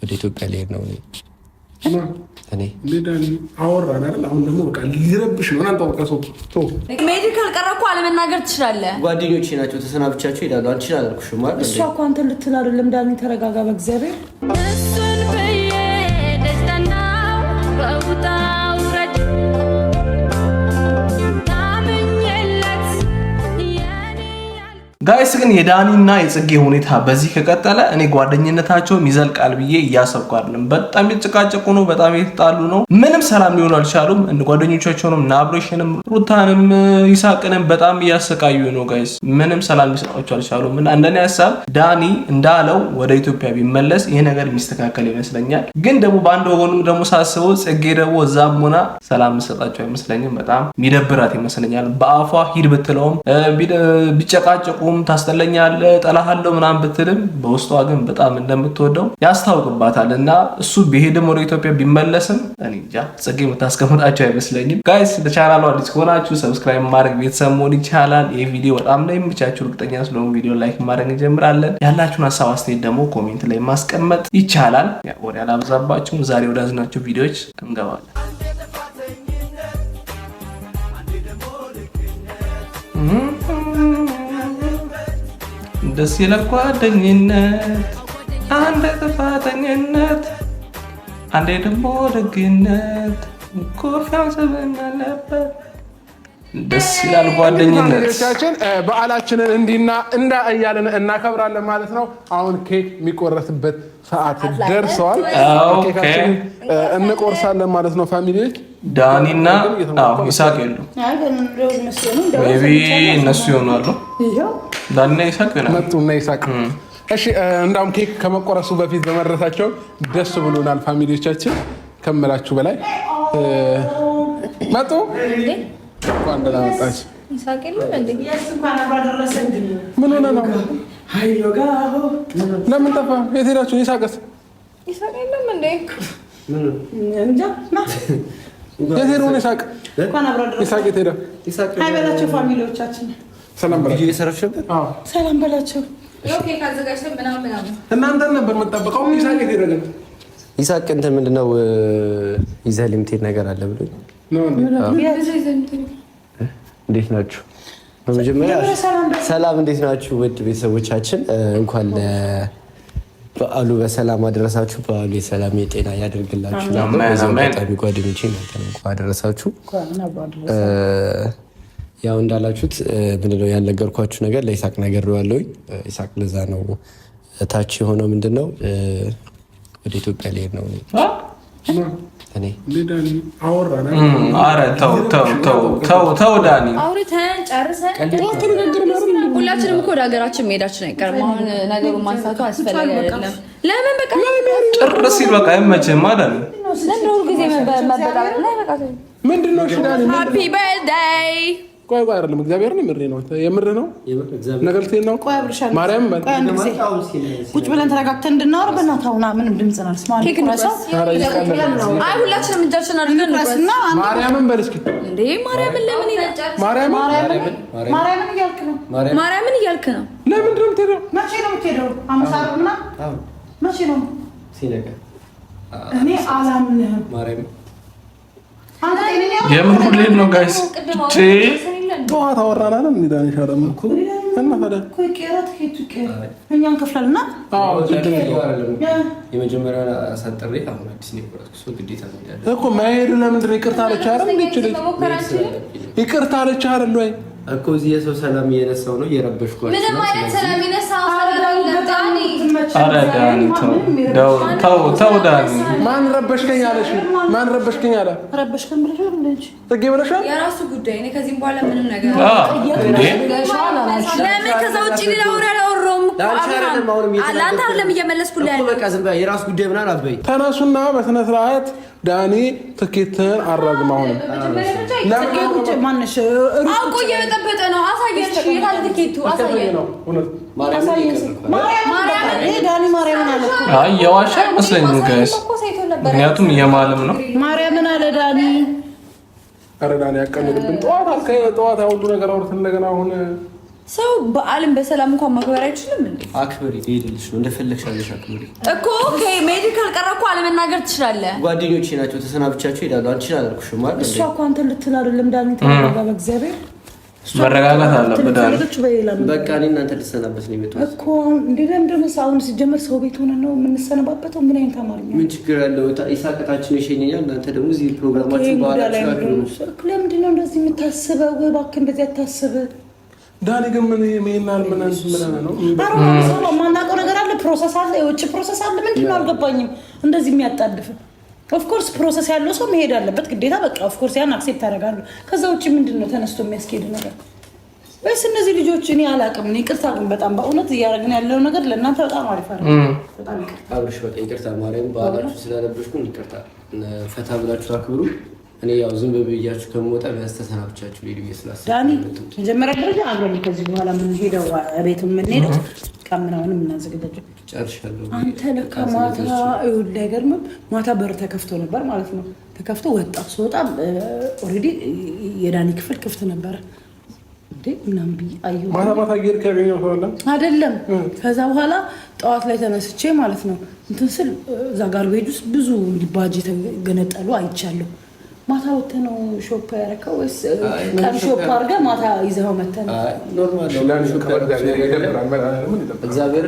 ወደ ኢትዮጵያ ልሄድ ነው እኔ ዳኒ አወራን አይደል? አሁን ደግሞ በቃ ሊረብሽ ነው። አንተ በቃ ሰው ሜዲካል ቀረኩ አለመናገር ትችላለህ። ጓደኞቼ ናቸው ተሰናብቻቸው ይላሉ። አንቺ አላልኩሽም ማለት እሷ እኮ አንተ ልትል አይደለም። ዳኒ ተረጋጋ በእግዚአብሔር። ጋይስ ግን የዳኒና የጽጌ ሁኔታ በዚህ ከቀጠለ እኔ ጓደኝነታቸውም ይዘልቃል ብዬ እያሰብኩ አይደለም። በጣም የተጨቃጨቁ ነው፣ በጣም የተጣሉ ነው። ምንም ሰላም ሊሆኑ አልቻሉም። እንደ ጓደኞቻቸውንም ናብሬሽንም ሩታንም ይሳቅንም በጣም እያሰቃዩ ነው ጋይስ። ምንም ሰላም ሊሰጣቸው አልቻሉም። እንደኔ ሀሳብ ዳኒ እንዳለው ወደ ኢትዮጵያ ቢመለስ ይሄ ነገር የሚስተካከል ይመስለኛል። ግን ደግሞ በአንድ ወገኑ ደግሞ ሳስበው ጽጌ ደግሞ እዛም ሆና ሰላም ሰጣቸው አይመስለኝም። በጣም የሚደብራት ይመስለኛል። በአፏ ሂድ ብትለውም ቢጨቃጨቁ ታስተለኛለህ ጠላሃለሁ ምናምን ብትልም በውስጧ ግን በጣም እንደምትወደው ያስታውቅባታል። እና እሱ ቢሄድም ወደ ኢትዮጵያ ቢመለስም እኔ እንጃ ጽጌ የምታስቀምጣቸው አይመስለኝም። ጋይስ ለቻናሉ አዲስ ከሆናችሁ ሰብስክራይብ ማድረግ ቤተሰብ መሆን ይቻላል። ይህ ቪዲዮ በጣም ነው የሚመቻችሁ እርግጠኛ ስለሆነ ቪዲዮ ላይክ ማድረግ እንጀምራለን። ያላችሁን ሀሳብ አስተያየት ደግሞ ኮሜንት ላይ ማስቀመጥ ይቻላል። ወሬ አላብዛባችሁም። ዛሬ ወደ ያዝናቸው ቪዲዮዎች እንገባለን። ደስ ይላል ጓደኝነት፣ አንዴ ጥፋተኝነት፣ አንዴ ደግሞ ደግነት፣ ኮርፋም ሰበና ነበር። ደስ ይላል ጓደኝነት። በዓላችንን እንዳ እያለን እናከብራለን ማለት ነው። አሁን ኬክ የሚቆረስበት ሰዓት ደርሰዋል። ኬካችንን እንቆርሳለን ማለት ነው ፋሚሊዎች። ዳኒና ይሳቅ የሉ ሜቢ እነሱ ይሆናሉ። ዳኒና ይሳቅ ይሆናሉ። መጡና ይሳቅ። እሺ እንዳውም ኬክ ከመቆረሱ በፊት በመድረሳቸው ደስ ብሎናል ፋሚሊዎቻችን ከምላችሁ በላይ መጡ። እንኳን ደህና መጣች። ይሳቅ የለም እንዴ? እንኳን አብራ ደረሰን። ምን ሆነ ነው? ሃይሎ ጋሁ ለምን ጠፋ? የት ሄዳችሁ? ይሳቅስ ይሳቅ የለም እንዴ? እንጃ የት ሄደው ነው ይሳቅ? እንኳን አብራ ደረሰን። ይሳቅ የት ሄደ? ይሳቅ ሃይ በላቸው ፋሚሊዎቻችን። ሰላም በላቸው። እየሰራችሁበት? አዎ ሰላም በላቸው። ኦኬ ካዘጋጅተን ምናምን እናንተን ነበር የምጠብቀው። ይሳቅ የት ሄደ? ይሳቅ እንትን ምንድነው ይዘህ ልምትሄድ ነገር አለ ብሎኝ ነው። እንዴት ናችሁ? በመጀመሪያ ሰላም እንዴት ናችሁ ውድ ቤተሰቦቻችን? እንኳን ለበዓሉ በሰላም አደረሳችሁ። በዓሉ የሰላም የጤና ያደርግላችሁ። በጣም ጓደኞቼ እንኳን አደረሳችሁ። ያው እንዳላችሁት ምንድነው ያልነገርኳችሁ ነገር ለይሳቅ ነገር ያለው ይሳቅ ለዛ ነው ታች የሆነው ምንድነው ወደ ኢትዮጵያ ልሄድ ነው እኔ ዳኒ አወራን አይደል? ኧረ ተው ዳኒ አውርተን ጨርሰን ሁላችንም እኮ ወደ ሀገራችን መሄዳችን አይቀርም። አሁን ነገሩን ማንሳቱ አስፈላጊ አይደለም። ለምን በቃ ጭርስ ሲል በቃ አይመችም አይደል? ለምን ሁሉ ጊዜ መበጣበጥ ላይ በቃ ምንድነው? እሺ ዳኒ ሃፒ በርዝዴይ ቆይ አይደለም እግዚአብሔርን የምሬ ነው። የምር ነው ነገር ነው። ቆይ አብርሻል ማርያም ቁጭ ብለን ተረጋግተን እንድናወራ በእናትህ አሁን ምንም ድምጽ ነው ስማል አይ ሁላችንም እጃችን አድርገን ነው ማርያምን በል እስኪ እንዴ ማርያምን ለምን ይነጫጭ ማርያምን እያልክ ነው ማርያምን እያልክ ነው ለምን ድረም ትሄደው መቼ ነው የምትሄደው አመሳሩና መቼ ነው ሲነጋ እኔ አላምንህም ማርያም የምን ሁሌ ነው ጋይስ ጠዋት አወራናል እንዴ ዳኒ ሻረም እኮ እና ፈዳ ኮይ ቀራት ከትቀር እኛን ከፍላልና የመጀመሪያው አሳጥሬ አሁን አዲስ ነው ቆራጥኩ ሶ ግዴታ ነው እኮ ማይሄድ ለምንድን ነው ይቅርታ አለች አይደል? ይቅርታ አለች አይደል ወይ እኮ እዚህ የሰው ሰላም እየነሳው ነው እየረበሽኳችሁ ነው። ምንም አይነት ሰላም ይነሳው ዳኒ አረ ዳኒ ተው ዳኒ ማን ረበሽከኝ አለሽ? ማን ረበሽከኝ አለ? ረበሽከኝ ብለሽ እንዴ ተገኝ ብለሽ የራሱ ጉዳይ እኔ ከዚህም በኋላ ምንም ነገር ለምን ከዛ ውጪ ሌላ ወሬ አላወራሁም እኮ አንተ አይደለም እየመለስኩልህ ያለው በቃ ዝም በይ የራሱ ጉዳይ ምናምን አትበይ። ተነሱና በስነ ስርዓት ዳኒ ትኬትን አራግማው ነው ለምን ማንሽ አውቆ እየበጠበጠ ነው። አሳየሽ የታለ ትኬቱ አሳየሽ ነው ማርያም ዳኒ ማርያምን አለ አይ የዋሻ አይመስለኝም ጋይስ ምክንያቱም የማለም ነው ማርያምን አለ ዳኒ አረ ዳኒ ያቀልልብን ጠዋት ሁሉ ነገር አውርተን እንደገና አሁን ሰው በዓልን በሰላም እንኳን ማክበር አይችልም እንዴ? አክብሪ፣ ይሄድልሽ ነው እንደፈለግሽ አለሽ አክብሪ እኮ። ኦኬ ሜዲ ካልቀረ እኮ አለመናገር ትችላለህ። ጓደኞቼ ናቸው ተሰናብቻቸው ይላሉ። አንቺን አላልኩሽም ማለት እሷ እኮ አንተን ልትል አይደለም ዳኒ፣ ተረጋጋ በእግዚአብሔር። መረጋጋት አለበት ዳኒ። በቃ እኔ እናንተ ልሰናበት ነው የመጣሁት እኮ እንዴ። ለምን አሁን ሲጀመር ሰው ቤት ሆነን ነው የምንሰነባበተው? ምን አይነት አማርኛ? ምን ችግር አለው? ይሳቀታችን ይሸኘኛል። እናንተ ደግሞ እዚህ ፕሮግራማችን በኋላ ለምንድን ነው እንደዚህ የምታስበው? ወይ እባክህ እንደዚህ አታስብ ዳኒ። ግን ምን ይሄናል? ምን ነው ሰው የማናውቀው ነገር አለ፣ ፕሮሰስ አለ፣ የውጭ ፕሮሰስ አለ። ምንድን ነው አልገባኝም። እንደዚህ የሚያጣድፍ ኦፍኮርስ ፕሮሰስ ያለው ሰው መሄድ አለበት ግዴታ። በቃ ኦፍኮርስ ያን አክሴፕት ታደርጋለሁ። ከዛ ውጭ ምንድን ነው ተነስቶ የሚያስኬድ ነገር? ወይስ እነዚህ ልጆች እኔ አላውቅም። እኔ ይቅርታ ግን በጣም በእውነት እያደረግን ያለው ነገር ለእናንተ በጣም አሪፍ አለ። በጣም ይቅርታ አብርሽ፣ በቃ ይቅርታ ማርያም፣ በዓላችሁ ስላለብሽኩ ይቅርታ። ፈታ ብላችሁ አክብሩ። እኔ ያው ዝም ብያችሁ ከመውጣ ቢያንስ ተሰናብቻችሁ ሄዱ ይስላስ ዳኒ። መጀመሪያ ደረጃ አብረን ከዚህ በኋላ የምንሄደው ቤት የምንሄደው ቀምናውን የምናዘጋጀው ጨርሻለሁ። አንተ ለካ ማታ ይኸውልህ፣ አይገርምም? ማታ በር ተከፍቶ ነበር ማለት ነው። ተከፍቶ ወጣ። ስወጣ ኦልሬዲ የዳኒ ክፍል ክፍት ነበረ እንዴ ምናምን ብዬ አየሁ። ማታ ጌር ከገኘው ተወላ አይደለም። ከዛ በኋላ ጠዋት ላይ ተነስቼ ማለት ነው እንትን ስል እዛ ጋርቤጅ ውስጥ ብዙ እንዲባጅ የተገነጠሉ አይቻለሁ። ማታ ወጥተህ ነው ሾፕ ያደረከው ወይስ ቀን ሾፕ አድርገህ ማታ ይዘኸው መተህ ነው? ኖርማል እግዚአብሔር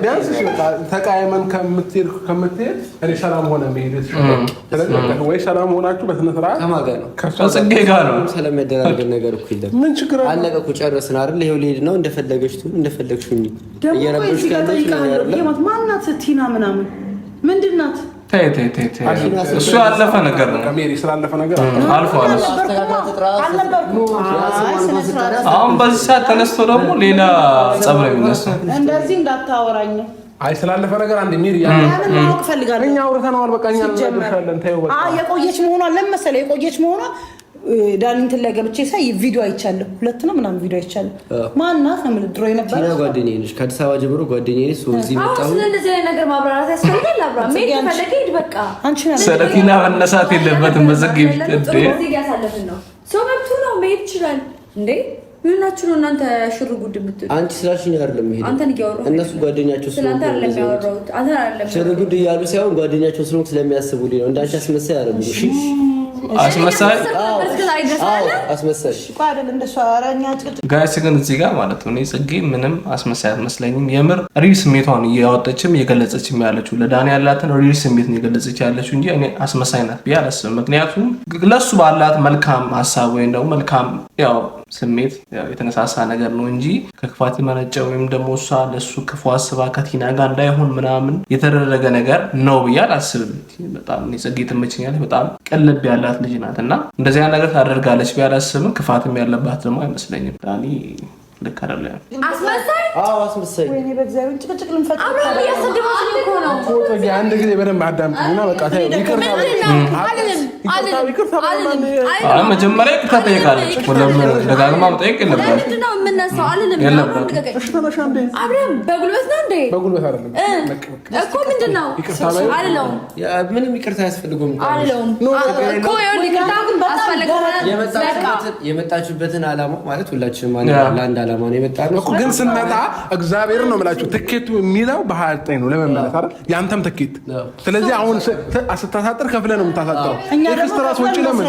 ቢያንስ ተቃየመን ከምትሄድ እኔ ሰላም ሆነ መሄድ ወይ ሰላም ሆናችሁ በስነ ስርዓት ከማን ጋር ነው? ከጽጌ ጋር ነው። ስለሚያደራርገን ነገር እኮ የለም። ምን ችግር አለ? አለቀ እኮ ጨረስን አይደል? ይኸው ልሄድ ነው። እንደፈለገች ትሁን እንደፈለግሽ ሁኚ። እየረበሽ ካለች ማናት ቲና ምናምን ምንድን ናት? እሱ ያለፈ ነገር ነው። ሜሪ ስላለፈ ነገር አልፏል። አሁን በዚህ ሰዓት ተነስቶ ደግሞ ሌላ ጸብ ነው የሚነሳው። እንደዚህ እንዳታወራኝ። አይ ስላለፈ ነገር አንድ ሜሪ ማወቅ ፈልጋለሁ። እኛ አውርተነዋል። በቃ እኛ እናደርሻለን። ተይው በቃ የቆየች መሆኗ ለምን መሰለህ? የቆየች መሆኗ ዳኒ እንትን ላይ ገብቼ ሳይ ቪዲዮ አይቻለሁ። 2 ነው ምናምን ቪዲዮ አይቻለሁ። ማናት ነው ምን ድሮ የነበረ ቲና ጓደኛዬ ነች። ከአዲስ አበባ ጀምሮ ጓደኛዬ ነች። እዚህ መጣሁ። ስለዚህ አይነት ነገር ማብራራት ያስፈልጋል። አብራ ሜዲ ፈለገ ሂድ በቃ። አንቺ ነሽ ስለ ቲና መነሳት የለበትም። በዘግ ይፍጠድ እዚህ ያሳለፍን ነው። ሰው መብቱ ነው መሄድ ይችላል እንዴ? ምን ናችሁ ነው እናንተ ሽሩ ጉድ የምትሉ? አንቺ ስላልሽኝ አይደለም ይሄ አንተን እያወራሁ እነሱ ጓደኛቸው ስለአንተ አይደለም ያወራሁት። አንተ አይደለም ሽሩ ጉድ እያሉ ሳይሆን ጓደኛቸው ስለሆንኩ ስለሚያስቡልኝ ነው። እንዳንቺ አስመሳይ አይደለም። እሺ አስመሳይ አስመሳይ ጋይስ ግን እዚህ ጋር ማለት ነው እኔ ጽጌ ምንም አስመሳይ አትመስለኝም። የምር ሪል ስሜቷን እያወጣችም እየገለጸችም ያለችው ለዳኒ ያላትን ሪል ስሜት ነው እየገለጸች ያለችው እንጂ እኔ አስመሳይ ናት ብዬ አላስብም። ምክንያቱም ለሱ ባላት መልካም ሀሳብ ወይም ደግሞ መልካም ያው ስሜት የተነሳሳ ነገር ነው እንጂ ከክፋት መነጨ ወይም ደግሞ እሷ ለሱ ክፉ አስባ ከቲና ጋር እንዳይሆን ምናምን የተደረገ ነገር ነው ብዬ አላስብም። በጣም እኔ ጽጌ ትመቸኛለች። በጣም ቅልብ ያላት ልጅ ናት እና እንደዚህ ነገር ታደርጋለች ብዬ አላስብም። ክፋትም ያለባት ደግሞ አይመስለኝም። ዳኒ ልክ አይደለም። አስመሳይ አስመሳይ ወይኔ በእግዚአብሔር ጭቅጭቅ ልንፈጥ አብራ ያሰደባችሁ እኮ ነው። ፎቶ አንድ ጊዜ በደንብ አዳምጪኝና በቃ ታዩ ይቅርታ አይ መጀመሪያ ይቅርታ ጠይቃለች። ወለም ደጋግማ መጠየቅ የለባትም። ምንድን ነው የምነሳው? አልልም አብረን በጉልበት ነው እንዴ? በጉልበት አይደለም እኮ ምንድን ነው አልለውም። ምንም ይቅርታ አያስፈልገውም እኮ የመጣችሁበትን ዓላማ ማለት ሁላችንም ለአንድ ዓላማ ነው የመጣነው እኮ። ግን ስንመጣ እግዚአብሔር ነው የምላችሁ ትኬቱ የሚለው በ29 ነው ለመመለስ አይደል? ያንተም ትኬት። ስለዚህ አሁን ስታሳጥር ከፍለህ ነው የምታሳጥረው። ኤክስትራስ ወጪ ለምን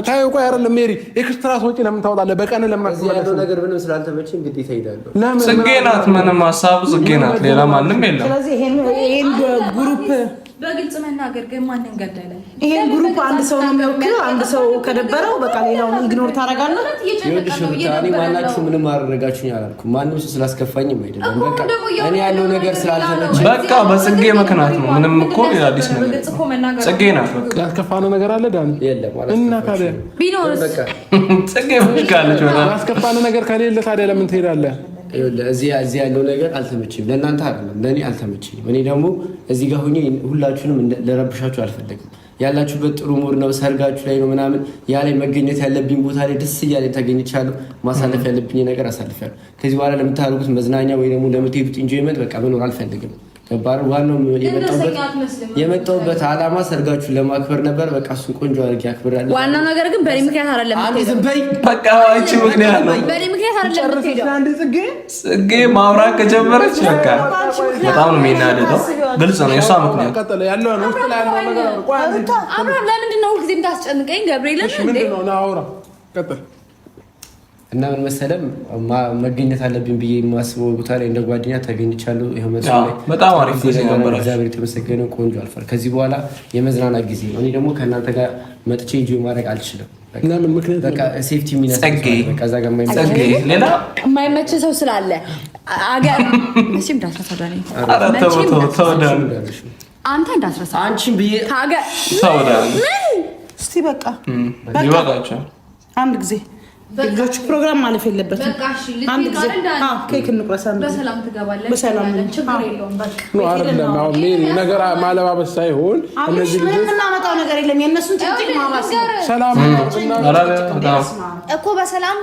ታዩ? ቆይ አይደለም ሜሪ ኤክስትራስ ወጪ ለምን ታወጣለህ? በቀን ለምን ያለው ነገር ምንም ስላልተመቸኝ ግዴታ እሄዳለሁ። ጽጌ ናት ምንም ሀሳቡ ጽጌ ናት፣ ሌላ ማንም የለም። ስለዚህ ይሄን ግሩፕ በግልጽ መናገር ግን ማንን ገደለ? ይሄን ግሩፕ አንድ ሰው ነው የሚወክለው። አንድ ሰው ከደበረው በቃ ሌላውን ኢግኖር ታደርጋለህ። ይኸውልሽ እኔ ማናችሁ ምንም አደረጋችሁኝ አላልኩም። ማንም ሰው ስላስከፋኝም አይደለም። በቃ እኔ ያለው ነገር ስላልተመቸኝ በቃ በጽጌ ምክንያት ነው። ምንም እኮ አዲስ ነገር ጽጌ ናት። በቃ ያስከፋነው ነገር አለ ዳኒ? የለም ማለት እና ታዲያ ቢኖርስ በቃ ጽጌ ብቻለች። በጣም ያስከፋነው ነገር ከሌለ ታዲያ ለምን ትሄዳለህ? እዚህ ያለው ነገር አልተመቸኝም። ለእናንተ አይደለም ለእኔ አልተመቸኝም። እኔ ደግሞ እዚህ ጋር ሆኜ ሁላችሁንም ለረብሻችሁ አልፈለግም። ያላችሁበት ጥሩ ሙድ ነው፣ ሰርጋችሁ ላይ ነው ምናምን። ያ ላይ መገኘት ያለብኝ ቦታ ላይ ደስ እያለኝ ተገኝቻለሁ። ማሳለፍ ያለብኝ ነገር አሳልፊያለሁ። ከዚህ በኋላ ለምታደርጉት መዝናኛ ወይ ደግሞ ለምትሄዱት ኢንጆይመንት በቃ መኖር አልፈልግም። ገባር ዋናው የመጣሁበት ዓላማ ሰርጋችሁን ለማክበር ነበር። በቃ እሱን ቆንጆ አድርጌ አክብራለሁ። ዋናው ነገር ግን በእኔ ምክንያት አይደለም። ዝም በይ በቃ አንቺ ምክንያት ነው። በእኔ ምክንያት አይደለም። ጽጌ ማውራት ከጀመረች በቃ በጣም ነው የሚናደደው። ግልጽ ነው የእሷ ምክንያት። አብርሃም ለምንድን ነው ሁልጊዜ የምታስጨንቀኝ? ገብርኤልን እንዴ እና ምን መሰለም መገኘት አለብኝ ብዬ የማስበው ቦታ ላይ እንደ ጓደኛ ተገኝቻለሁ። ይሄው መጥቶ በጣም አሪፍ ጊዜ ነበር። እግዚአብሔር የተመሰገነ ቆንጆ አልፏል። ከዚህ በኋላ የመዝናናት ጊዜ ነው። እኔ ደግሞ ከእናንተ ጋር መጥቼ ኢንጆይ ማድረግ አልችልም። በቃ ሴፍቲ ሚና በቃ እዛ ጋር ሌላ የማይመች ሰው ስላለ አገር መቼም እንዳትረሳዳኔ አንተ እንዳትረሳ አንቺን ብዬ ታገር እስቲ በቃ ይበቃቸው አንድ ጊዜ ልጆቹ ፕሮግራም ማለፍ የለበትም። አንድ ጊዜ ኬክ እንቁረስ። በሰላም ትገባለህ። በሰላም ችግር የለውም። በቃ ነው አይደለም። አሁን ነገር ማለባበስ ሳይሆን እነዚህ ልጆች የምናመጣው ነገር የለም። የእነሱን ጭቅጭቅ ማባስ ሰላም እኮ በሰላም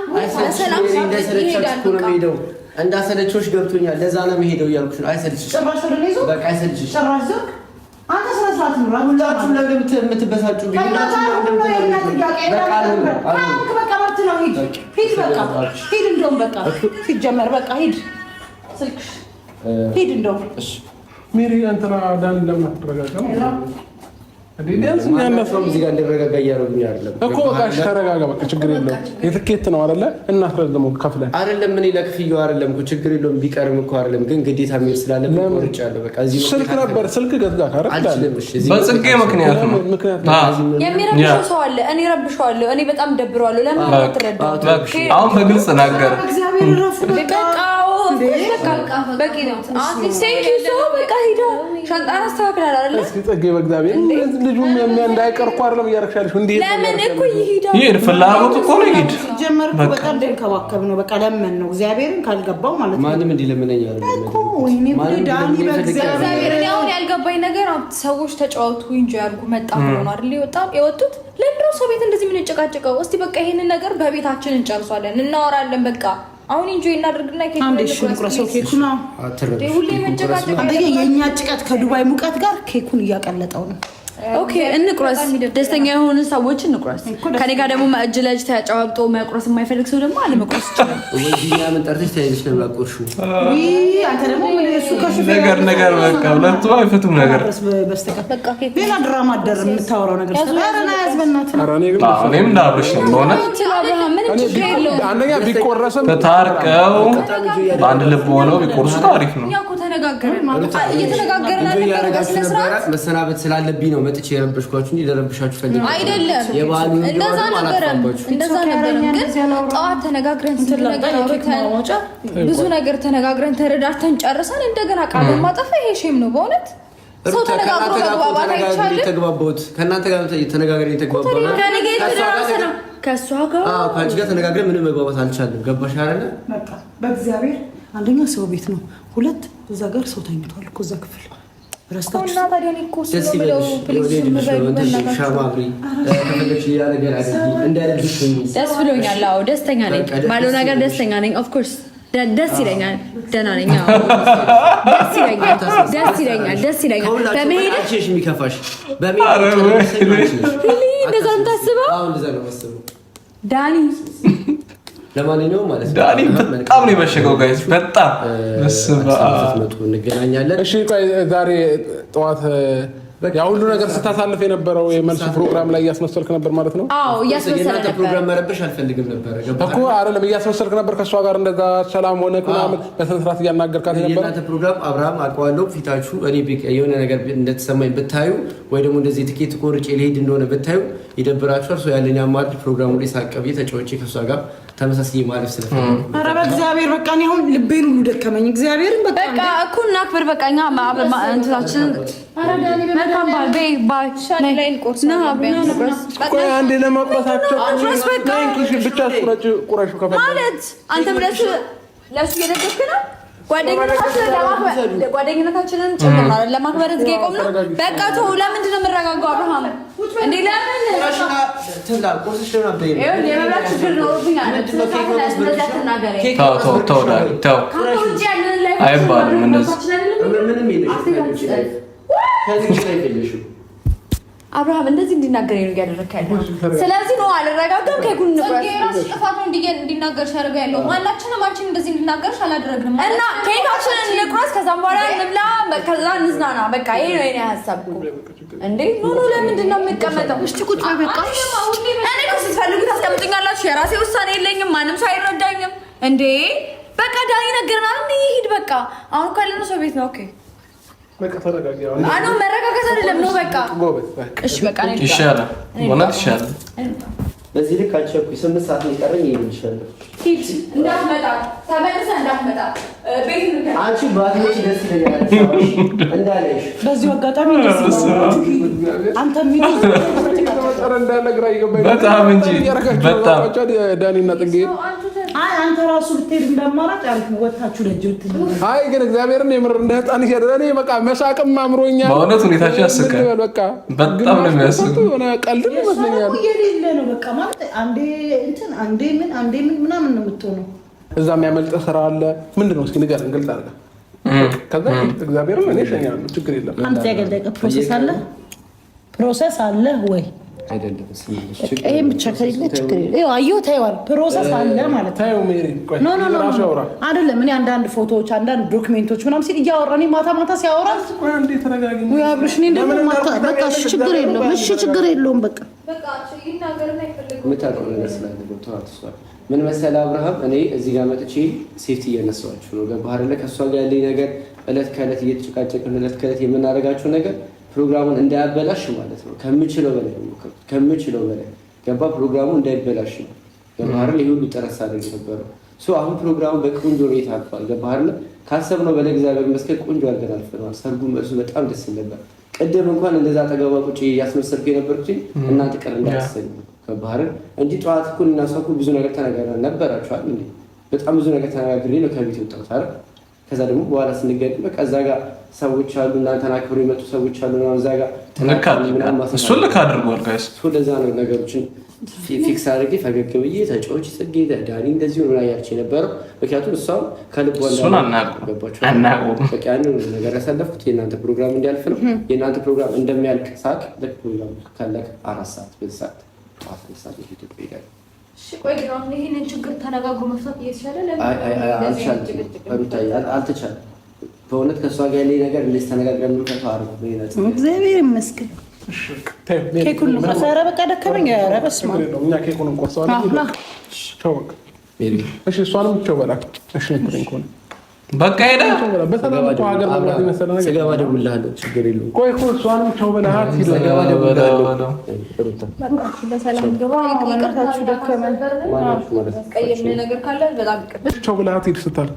ይሄዳል። እንዳሰለቾች ገብቶኛል። ለዛ ነው የምሄደው እያልኩሽ ነው። አይሰልችሽ በቃ አይሰልችሽ። አንተ ስለስራት ነው ሁላችሁም ለምን የምትበሳጩ? ሂድ እንደውም በቃ ሲጀመር በቃ ሂድ ስልክሽ ሂድ እንደውም ሜሪ እንትና ዳን ለምን አትረጋጋም? እዚህ ጋር እንደረጋጋ እያደረጉኝ አይደለም እኮ በቃ ተረጋጋ። በቃ ችግር የለውም። የትኬት ነው አይደለ? እናስረዝ ደግሞ ከፍለን አይደለም ምን ለክፍያው አይደለም እኮ ችግር የለውም። ቢቀርም እኮ አይደለም ግን ግዴታ የሚል ስላለብኝ ቆርጫለሁ። በቃ እዚህ ስልክ ነበር ስልክ ገዛ ካረ በጽጌ ምክንያት ነው። የሚረብሸው ሰው አለ። እኔ ረብሸዋለሁ። እኔ በጣም ደብረዋለሁ። ለምን አትረዳው? አሁን በግልጽ ናገር እግዚአብሔር ረፉ በቃ በቂ ነው። ሻንጣን አስተካክላል አይደለ? እስኪ ጽጌ በእግዚአብሔር ልጁ እንዳይቀር እኮ አይደለም እያደረግሻለሽ። እንዴ ለምን እኮ ይሄዳል? ይሄድ ፍላጎት እኮ ነው። ይሄድ ጀመር እኮ በጣም ደንከባከብ ነው። በቃ ለምን ነው እግዚአብሔርን ካልገባው ማለት ነው። ማንም እንዲለምነኝ አይደለም እኮ ወይኔ ዳኒ በእግዚአብሔር አሁን ያልገባኝ ነገር ሰዎች ተጫወቱ ኢንጆይ አድርጉ መጣ ብሎ ነው አይደል የወጡት? ለምንድነው ሰው ቤት እንደዚህ ምን ጨቃጨቀው? እስቲ በቃ ይሄንን ነገር በቤታችን እንጨርሷለን፣ እናወራለን። በቃ አሁን ኢንጆይ እናድርግና ኬኩን ሁሌ መጨቃጨቅ የእኛ ጭቀት ከዱባይ ሙቀት ጋር ኬኩን እያቀለጠው ነው። ኦኬ እንቁረስ። ደስተኛ የሆኑ ሰዎች እንቁረስ። ከኔ ጋር ደግሞ እጅ ለእጅ ተጫወብጦ መቁረስ የማይፈልግ ሰው ደግሞ አለመቁረስ ይችላል። ወይኛ ምን ጠርተሽ ታይልሽ ነው ላቆርሹ አንተ ደግሞ ነገር በቃ ሁለቱ አይፈቱም ነገር በስተቀር በቃ ሌላ ድራማ አደር የምታወራው ነገር ስለአረና ያዝበናት እኔም እንዳብሽ ነው በእውነት አንደኛ ቢቆረስም ተታርቀው በአንድ ልብ ሆነው ቢቆርሱ ታሪክ ነው። እኛ እኮ ተነጋገርን ነበር መሰናበት ስላለብኝ ነው መጥቼ የረበሽኳችሁ እንጂ ለረብሻችሁ ፈልጌ አይደለም። እንደዛ ነበረም ግን ጠዋት ተነጋግረን ብዙ ነገር ተነጋግረን ተረዳርተን ጨርሰን እንደገና ቃል ማጠፋ ይሄ ሼም ነው በእውነት። ሰው ተነጋግሮ መግባባት አይቻልም። ከእናንተ ጋር ተነጋግረን የተግባባነው ከእሷ ጋር ከአንቺ ጋር ተነጋግረን ምንም መግባባት አልቻልንም። ገባሽ አይደለ? በቃ በእግዚአብሔር አንደኛ ሰው ቤት ነው፣ ሁለት እዛ ጋር ሰው ተኝቷል እኮ እዛ ክፍል ረስታችሁ ደስ ይበልሽ። ሻማ አብሪ ከፈለግሽ ሌላ ነገር አድርጊ እንዳይረብሽ። ደስ ብሎኛል። አዎ ደስተኛ ነኝ። ባለው ነገር ደስተኛ ነኝ። ኦፍ ኮርስ ደስ ይለኛል። ደህና ነኝ። ደስ ይለኛል። በመሄድ አንቺሽ የሚከፋሽ እንደዛ ነው የምታስበው? አዎ እንደዛ ነው የማስበው ዳኒ። ለማንኛውም ማለት ነው ዳኒ በጣም ነው የመሸገው ጋይስ፣ በጣም መጡ እንገናኛለን። እሺ ቆይ ዛሬ ጠዋት ያ ሁሉ ነገር ስታሳልፍ የነበረው የመልስ ፕሮግራም ላይ እያስመሰልክ ነበር ማለት ነው? አዎ እያስመሰልክ ነበር። ፕሮግራም መረበሽ አልፈልግም ነበር እኮ አይደለም፣ እያስመሰልክ ነበር ከሷ ጋር እንደዛ ሰላም ሆነ ምናምን በስነ ስርዓት እያናገርካት ነበር። የእናንተ ፕሮግራም አብርሃም አውቀዋለሁ፣ ፊታችሁ እኔ የሆነ ነገር እንደተሰማኝ ብታዩ ወይ ደግሞ እንደዚህ ትኬት ቆርጬ ልሄድ እንደሆነ ብታዩ ይደብራችኋል። ሰው ያለኝ አማራጭ ፕሮግራሙ ላይ ሳቀብ ተጫውቼ ከሷ ጋር ተመሳሳይ ማለፍ ስለፈለኩ ኧረ በእግዚአብሔር በቃ እኔ አሁን ልቤን ሁሉ ደከመኝ። እግዚአብሔርን በቃ እኮ እናክብር። በቃ እኛ እንትናችንን መልካም ባይ ሻሌን ቆርስ ነው ቆይ አንዴ ለማቁረሳቸው ብቻ ቁረሹ ማለት አንተ ለሱ እየደገፍክ ነው። ጓደኝነታችንን ጭምር ነው ለማክበር እዚህ ጋር ቆም ነው። በቃ ተው። ለምንድን ነው የምረጋጋው? አብርሃም እንዴ ለምን ትብላ ቆርስሽ ነው አበይ የመብላት ችግር ኖሮብኝ አይደል? ተው አይባልም እንደዚህ ምንም የለሽም አብርሃም እንደዚህ እንዲናገር ነው እያደረክ ያለው። ስለዚህ ነው አልረጋጋም። ከጉን ንብረት የራስሽ ጥፋት ነው እንዲናገርሽ ያደረገ ያለው። ማናችንም አንቺን እንደዚህ እንዲናገርሽ አላደረግንም እና ኬካችንን እንቁረስ፣ ከዛም በኋላ እንብላ፣ ከዛ እንዝናና። በቃ ይሄ ነው የኔ ሀሳብ እኮ እንዴ። ኖ ለምንድን ነው የምትቀመጠው? እሺ ቁጭ በይ በቃ። እኔ እኮ ስትፈልጉ ታስቀምጡኛላችሁ። የራሴ ውሳኔ የለኝም። ማንም ሰው አይረዳኝም እንዴ። በቃ ዳኒ ነገርናል እንዴ። ይሄድ በቃ። አሁን እኮ ያለነው ሰው ቤት ነው። ኦኬ በቃ ተረጋጊ። አሁን መረጋጋት አይደለም ነው በቃ። እሺ በቃ ነው ይሻላል፣ እውነት ይሻላል። በዚህ ልክ አልቸኩኝ። 8 ሰዓት ነው የቀረኝ። ይሄን ይሻላል። ሂድ እንዳትመጣ፣ ተመልሰህ እንዳትመጣ። ቤት ነው አንቺ ባትመጪ ደስ ይለኛል እንዳለሽ። በዚሁ አጋጣሚ ደስ አንተ እንዳለ ግራ ይገባኝ በጣም እንጂ በጣም ዳኒና ጥጌ አንተ ራሱ ብትሄድ እንደማራጭ አሪፍ ነው። ወታችሁ ደጅ ብትል አይ ግን እግዚአብሔርን የምር እንደ ህፃን እኔ በቃ መሳቅም አምሮኛል። በእውነት ሁኔታችሁ ያስቃል። በቃ በጣም ነው የሚያስቅ። ሆነ ቀልድ ይመስለኛል። የሌለ ነው በቃ ማለት አንዴ እንትን አንዴ ምን ምናምን ነው የምትሆነው። እዛ የሚያመልጥ ስራ አለ። ምንድን ነው እስኪ ንገረን፣ ግልጽ አድርገህ። ከዛ እግዚአብሔርን እኔ እሸኛለሁ፣ ችግር የለም። አንተ ያገለቀ ፕሮሰስ አለ ወይ አይደለም? ይሄን ብቻ ከሌለ ችግር የለም። ይኸው አየሁ ታይዋል። ፕሮሰስ አለ ማለት ነው። ታየው ሜሪ ቆይ አይደለም እኔ አንዳንድ ፎቶዎች አንዳንድ ዶክሜንቶች ምናምን ሲል እያወራ እኔ ማታ ሲያወራ ቆይ አንዴ ተረጋጊ። ወይ አብርሽ እኔ ደግሞ በቃ እሺ ችግር የለውም። እሺ ችግር የለውም። በቃ የምታውቀው ነገር ስላለ ገብቶሃል። ምን መሰለህ አብርሃም፣ እኔ እዚህ ጋር መጥቼ ሴፍቲ እያነሳኋችሁ ነው። ገባህ አይደለ? ከእሷ ጋር ያለኝ ነገር እለት ከእለት እየተጨቃጨቅን እለት ከእለት የምናደርጋቸው ነገር ፕሮግራሙን እንዳያበላሽ ማለት ነው። ከምችለው በላይ ገባ። ፕሮግራሙ እንዳይበላሽ ነው። ገባህ አይደል? ይሄ ሁሉ ጥረት ሳደርግ ነበረው። አሁን ፕሮግራሙ በቆንጆ ሁኔታ አልፏል። ገባህ አይደል? ካሰብነው በላይ እግዚአብሔር ይመስገን ቆንጆ አድርገን አልፈነዋል። ሰርጉ መልሱ በጣም ደስ ይል ነበር። ቅድም እንኳን እንደዛ አጠገቧ ቁጭ እያስመሰልኩ የነበርኩት እናንተ ቀር እንዳያሰኝ ገባህ አይደል? እንጂ ጠዋት እኮ እና እሷ እኮ ብዙ ነገር ተነጋግረን ነበራችኋል እንዴ? በጣም ብዙ ነገር ተነጋግሬ ነው ከቤት የወጣሁት አይደል? ከዛ ደግሞ በኋላ ስንገናኝ በቃ እዛ ጋር ሰዎች አሉ፣ እናንተን አክብሮ የመጡ ሰዎች አሉ። እዛ ጋር እሱን ልክ አድርጓል ጋይስ። ለዛ ነው ነገሮችን ፊክስ አድርጌ ፈገግ ብዬ ተጫዎች ጽጌ ዳኒ እንደዚህ ሆኖ ላይ ያልች የነበረው። ምክንያቱም እሷም ከልቧ በቃ ያንን ነገር ያሳለፍኩት የእናንተ ፕሮግራም እንዲያልፍ ነው። የእናንተ ፕሮግራም እንደሚያልቅ ሳቅ ልክ ፕሮግራም ካለቀ 4 ሰዓት በዚህ ሰዓት ጠዋት 2 ሰዓት ኢትዮጵያ ይሄዳል። ቆይ ግን አሁን ይሄንን ችግር ተነጋግሮ መፍታት እየተቻለ አልተቻለም። በእውነት ከእሷ ጋር ያለኝ ነገር እንደዚህ ተነጋግረን የምንፈታው አሪፍ ነው። እግዚአብሔር ይመስገን። ኬኩን ከሰረ በቃ ደከመኝ። ኧረ በስመ አብ እኛ ኬኩን እንቆርሰዋለን። እሺ እሷንም ቸው በላ። እሺ በቃ ሄዳ በሰላም እኮ ሀገር መግባት የመሰለ ነገር ስገባ እደውልልሃለሁ። ችግር የለውም። ቆይ እኮ እሷንም ቸው በላሃት ሂድ። ስገባ እደውልልሃለሁ። ቸው በላሃት ሂድ ስታል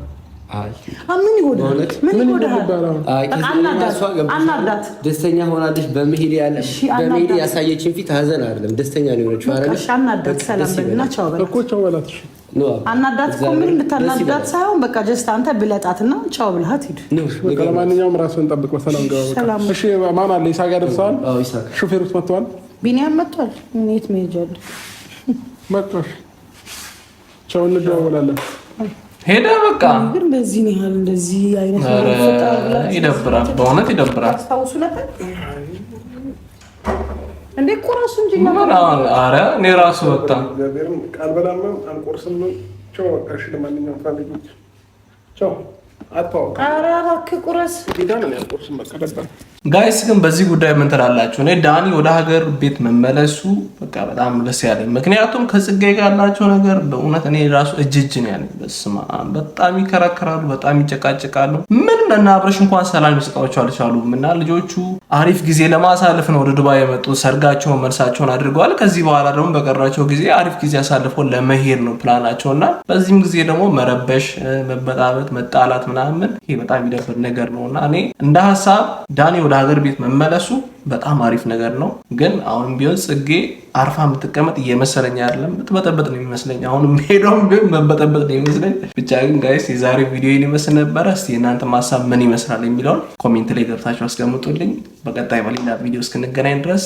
ምን ይጎዳል? አናዳት ደስተኛ ሆናለች በመሄድ በመሄድ ያሳየችን ፊት ሀዘን አይደለም ደስተኛ ነው የሆነችው አይደል? አናዳት ሰላም በልና ቻው በላት እኮ ቻው በላት። እሺ አናዳት እኮ ምን ልታናዳት ሳይሆን በቃ ጀስት አንተ ብለጣትና ቻው ብለሃት ሂድ። በቃ ለማንኛውም ራስህን ጠብቅ። በሰላም ገባ። እሺ ማን አለ? ይሳቅ ደርሰዋል። ሹፌሩስ መጥቷል። ቢኒያም መጥቷል። የት መሄጃለሁ? መጥቷል። ቻው እንደዋወላለን። ሄደ በቃ። ግን በዚህ ነው ያህል እንደዚህ አይነት ይደብራል፣ በእውነት ይደብራል። ታውሱ ነበር እንዴ? እኮ ራሱ እንጂ ኧረ እኔ ራሱ ወጣ ቃል በላም አልቆርስም። ቻው በቃ። እሺ ለማንኛውም ፋሚሊዎች ቻው። ኧረ እባክህ ቁረስ። ጋይስ ግን በዚህ ጉዳይ ምን ትላላችሁ? እኔ ዳኒ ወደ ሀገር ቤት መመለሱ በቃ በጣም ደስ ያለኝ፣ ምክንያቱም ከጽጌ ጋር ያላቸው ነገር በእውነት እኔ ራሱ እጅ ነው ያለኝ። በስመ አብ በጣም ይከራከራሉ፣ በጣም ይጨቃጭቃሉ። ምን እና አብረሽ እንኳን ሰላም ሊሰጣቸው አልቻሉም። እና ልጆቹ አሪፍ ጊዜ ለማሳለፍ ነው ወደ ዱባይ የመጡት። ሰርጋቸውን መልሳቸውን አድርገዋል። ከዚህ በኋላ ደግሞ በቀራቸው ጊዜ አሪፍ ጊዜ አሳልፈው ለመሄድ ነው ፕላናቸው። እና በዚህም ጊዜ ደግሞ መረበሽ፣ መበጣበጥ፣ መጣላት ምናምን ይሄ በጣም የሚደብር ነገር ነው። እና እኔ እንደ ሀሳብ ዳኒ ወደ ሀገር ቤት መመለሱ በጣም አሪፍ ነገር ነው። ግን አሁንም ቢሆን ጽጌ አርፋ የምትቀመጥ እየመሰለኝ አይደለም፣ የምትበጠበጥ ነው የሚመስለኝ። አሁንም ሄዶም ቢሆን መበጠበጥ ነው የሚመስለኝ። ብቻ ግን ጋይስ የዛሬ ቪዲዮ ይመስል ነበረ። እስቲ የእናንተ ሀሳብ ምን ይመስላል የሚለውን ኮሜንት ላይ ገብታችሁ አስቀምጡልኝ። በቀጣይ በሌላ ቪዲዮ እስክንገናኝ ድረስ